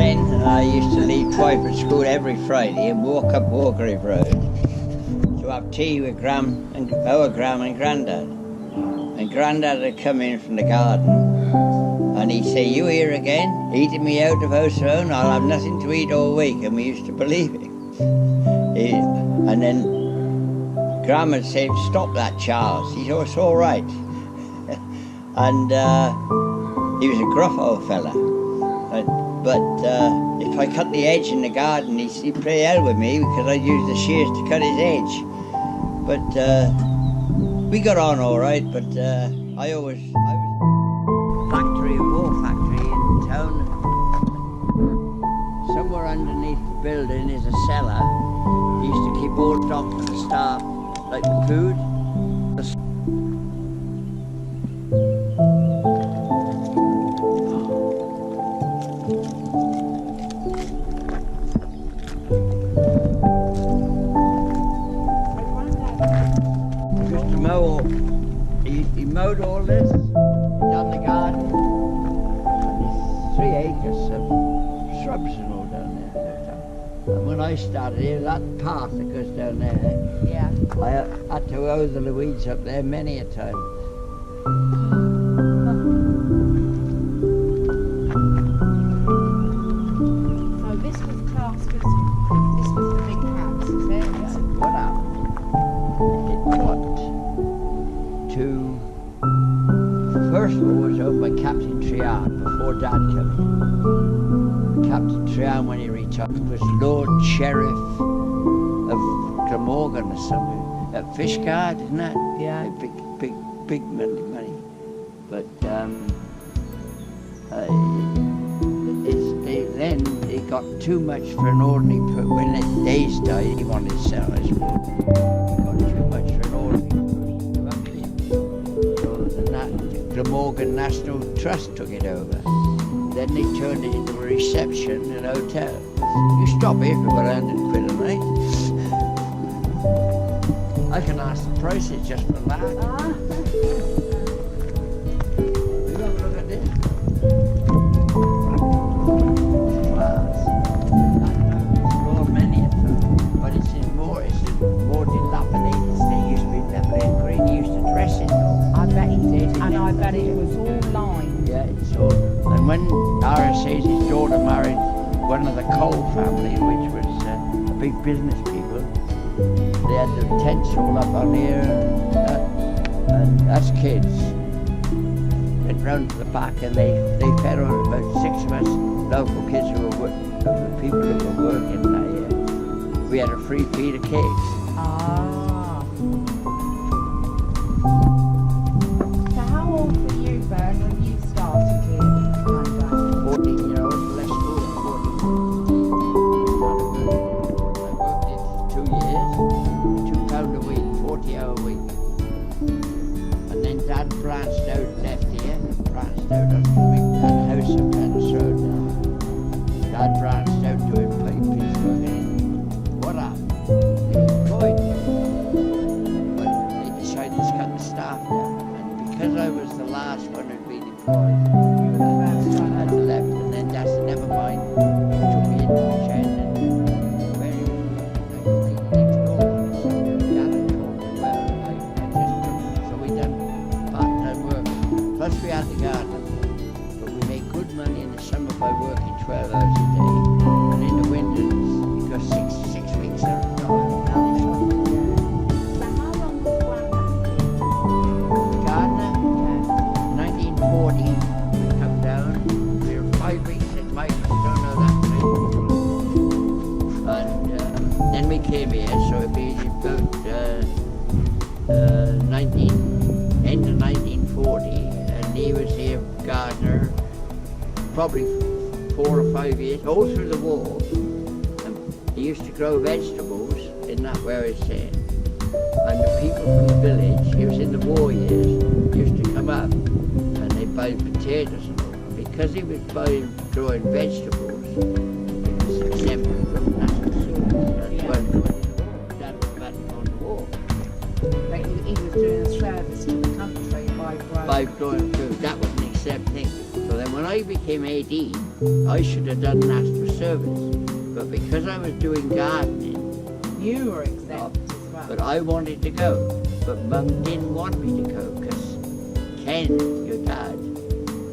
10 and I used to leave Twyford School every Friday and walk up Wargrave Road to have tea with our Gram and Grandad. And Grandad had come in from the garden and he'd say, "You here again? Eating me out of house alone? I'll have nothing to eat all week." And we used to believe it. And then Gram would say, "Stop that, Charles." He said, "Oh, it's all right." And he was a gruff old fella. But if I cut the edge in the garden, he'd play hell with me because I'd use the shears to cut his edge. But we got on all right, but I was factory, a war factory in town. Somewhere underneath the building is a cellar. He used to keep all stock for the staff, like the food. He mowed all this down the garden, and there's 3 acres of shrubs and all down there. And when I started here, that path that goes down there, yeah, I had to hoe the weeds up there many a time. So this was classed as, this was the big house, is it? Yeah. What happened? It got to, first of all, it was owned by Captain Trehan before Dad came in. Captain Trehan, when he retired, was Lord Sheriff of Glamorgan or something. At Fishguard, isn't that? Yeah. Big money. But then it got too much for an ordinary person. When his days died, he wanted to sell his wood. It got too much for an ordinary person. So the Glamorgan National Trust took it over. Then they turned it into a reception and a hotel. You stop here for about 100 quid a night. I can ask the prices just for that. We got to look at this. Many of them, but it's in more dilapidated state. It used to be Lebanon green. He used to dress it though. I bet he did, and I bet it was all lined. Yeah, it's all. And when RSA's his daughter married one of the Cole family, which was a big business people, they had their tents all up on here, and us kids went round to the back and they fed on about 6 of us local kids who were the people who were working that year. We had a free feed of cakes. Ah. So how old were you, Bern, when you started here? 14-year-old, left school at 14. I worked it 2 years, £2 a week, 40-hour week. And then Dad branched out, left here, branched out on doing that house up Dennis Road now. Dad branched out doing pipes working. What happened? They employed me. But they decided to cut the staff down. And because I was the last one who'd been employed, You were the first one. I left. And then Dad said, "Never mind." He took me into the shed and where he was working, like next door. So Dad had told me well, I just took it. So we done part-time work. Plus we had the garden. But we made good money in the summer by working 12 hours a day. And in the winters, you got six weeks out of the So how long was Grandad? gardener. Yeah. 1940, we come down. We were 5 weeks in Michael's, don't know that many. And then we came here, so it'd be about end of 1940, and he was here gardener, probably 4 or 5 years, all through the war. He used to grow vegetables in that where he's saying. And the people from the village, he was in the war years, used to come up and they'd buy potatoes and all. Because he was growing vegetables, he was exempted from national service. That's why Dad was back on the war. But he was doing a service to the country by growing. By growing food, that was an exempt thing. So then then when I became 18, I should have done national service. But because I was doing gardening, You were exempt as well. but I wanted to go. But Mum didn't want me to go because Ken, your dad,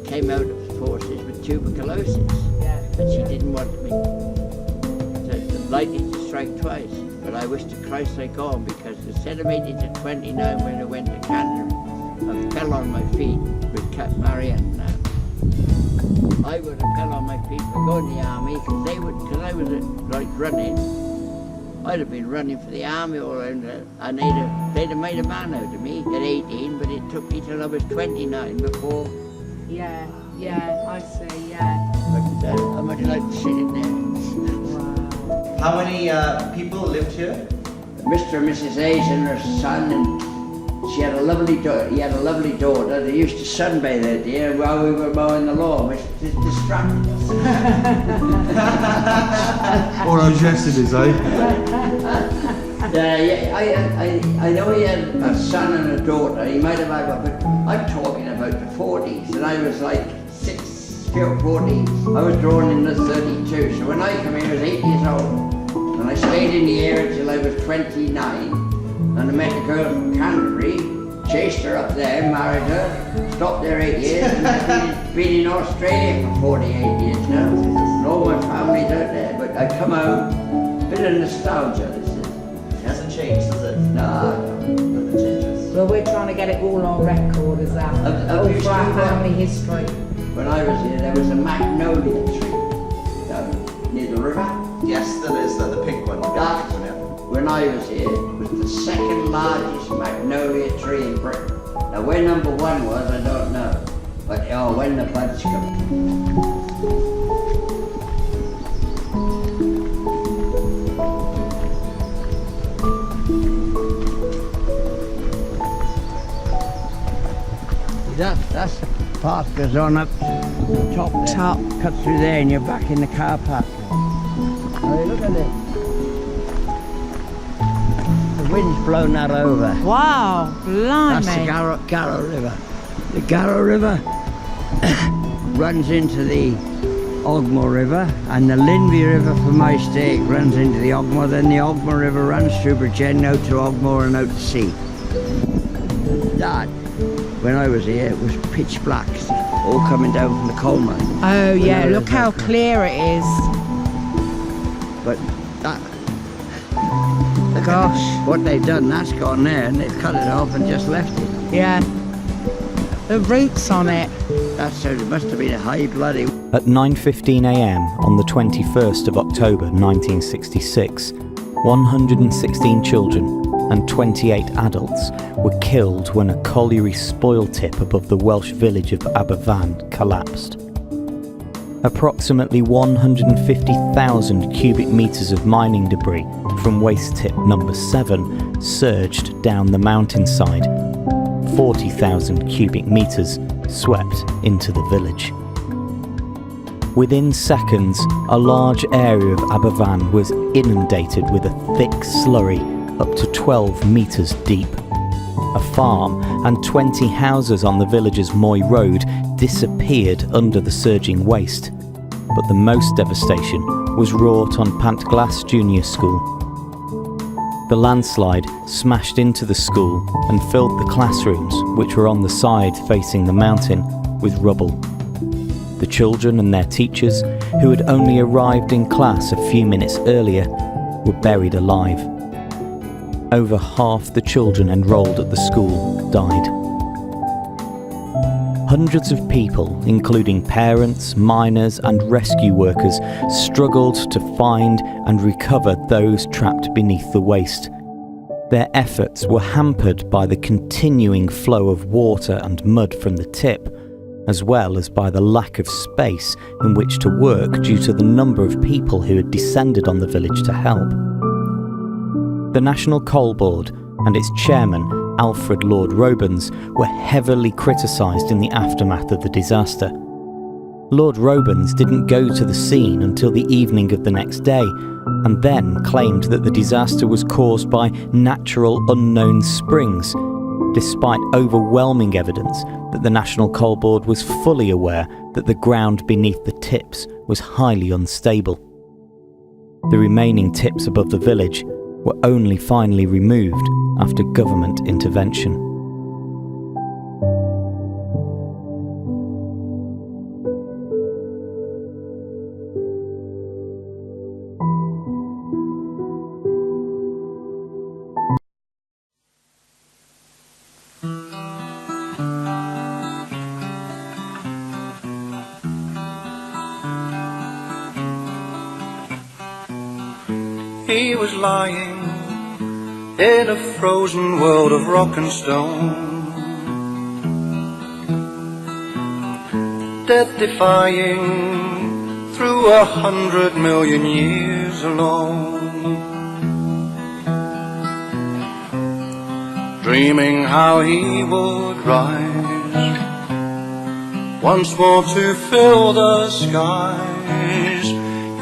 came out of the forces with tuberculosis. Yeah. But she didn't want me. So it's likely to strike twice. But I wish to Christ I'd gone because instead of making it to 29 when I went to Canada, I fell on my feet with Cat Marianne now. I would have fell on my feet for going to the army because I was like running. I'd have been running for the army all around and they'd have made a man out of me at 18, but it took me till I was 29 before. Yeah, I see, yeah. But how much I'd like to sit in there. Wow. How many people lived here? Mr. and Mrs. Hayes and her son, and he had a lovely daughter. They used to sunbathe out there while we were mowing the lawn, which distracted us. All those yesterdays, eh? I know he had a son and a daughter. He might have had, but I'm talking about the 40s, and I was like 40. I was drawn in the 32, so when I come here I was 8 years old. And I stayed in the area until I was 29, and I met a girl from Canterbury, chased her up there, married her, stopped there 8 years, and I've been in Australia for 48 years now. And all my family's out there, but I come home, bit of nostalgia, this is. It hasn't changed, has it? No. Nothing changes. Well, we're trying to get it all on record as that. Have you All for our seen that? family history. When I was here, there was a magnolia tree down near the river. Yes, there is, the pink one. That, Yeah. when I was here, was the second largest magnolia tree in Britain. Now where number one was, I don't know. But when the buds come. That's the path goes on up the top there. Top. Cut through there and you're back in the car park. Oh, look at it. The wind's blown that over. Wow, blimey. That's the Garrow River. The Garrow River runs into the Ogmore River, and the Linby River from my stake runs into the Ogmore. Then the Ogmore River runs through Bridgend out to Ogmore and out to sea. That, when I was here, it was pitch black, all coming down from the coal mine. Oh yeah, When I look was how back. clear it is. But that, Gosh. what they've done, that's gone there, and they've cut it off and just left it. Yeah. The roots on it. That's so, it must have been a high bloody. At 9:15 a.m. on the 21st of October 1966, 116 children and 28 adults were killed when a colliery spoil tip above the Welsh village of Aberfan collapsed. Approximately 150,000 cubic metres of mining debris from waste tip number 7 surged down the mountainside. 40,000 cubic metres swept into the village. Within seconds, a large area of Aberfan was inundated with a thick slurry up to 12 metres deep. A farm and 20 houses on the village's Moy Road disappeared under the surging waste, but the most devastation was wrought on Pantglas Junior School. The landslide smashed into the school and filled the classrooms, which were on the side facing the mountain, with rubble. The children and their teachers, who had only arrived in class a few minutes earlier, were buried alive. Over half the children enrolled at the school died. Hundreds of people, including parents, miners and rescue workers, struggled to find and recover those trapped beneath the waste. Their efforts were hampered by the continuing flow of water and mud from the tip, as well as by the lack of space in which to work due to the number of people who had descended on the village to help. The National Coal Board and its chairman, Alfred Lord Robens, were heavily criticised in the aftermath of the disaster. Lord Robens didn't go to the scene until the evening of the next day, and then claimed that the disaster was caused by natural unknown springs, despite overwhelming evidence that the National Coal Board was fully aware that the ground beneath the tips was highly unstable. The remaining tips above the village were only finally removed after government intervention. He was lying in a frozen world of rock and stone, death-defying through 100 million years alone, dreaming how he would rise once more to fill the skies.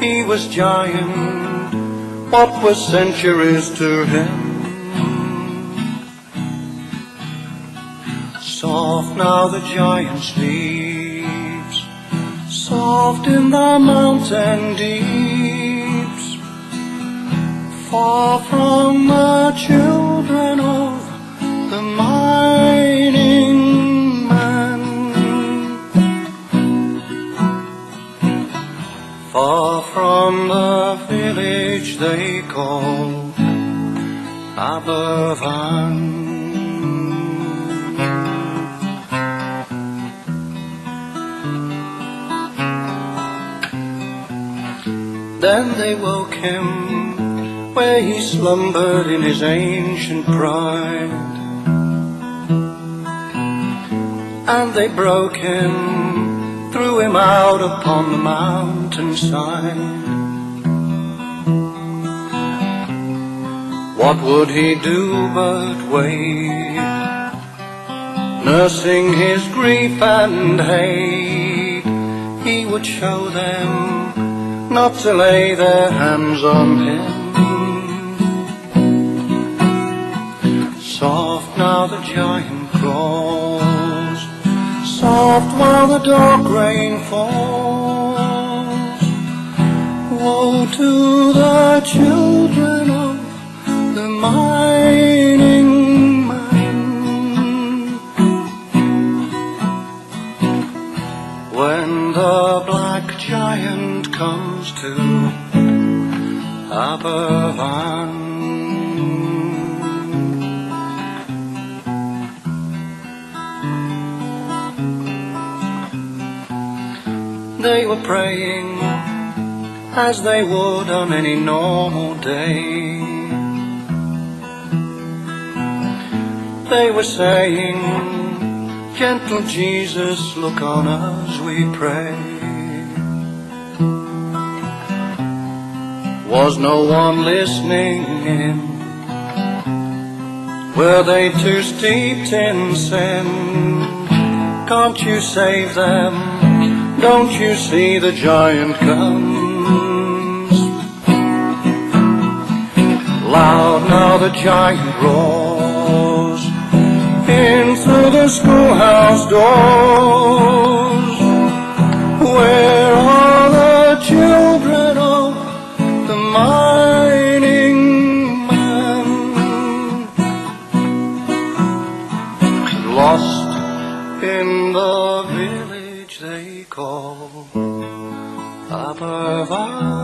He was giant, what were centuries to him? Soft now the giant sleeps, soft in the mountain deeps, far from the children of the mining man, far from the village they call Aberfan. Then they woke him where he slumbered in his ancient pride, and they broke him, threw him out upon the mountainside. What would he do but wait, nursing his grief and hate? He would show them not to lay their hands on him. Soft now the giant crawls, soft while the dark rain falls. Woe to the children of the mining man, when the black giant comes to Aberfan. They were praying as they would on any normal day. They were saying, gentle Jesus, look on us, we pray. Was no one listening in? Were they too steeped in sin? Can't you save them? Don't you see the giant comes? Loud now the giant roars in through the schoolhouse doors. Where are the children of the mining man? Lost in the village they call Aberfan.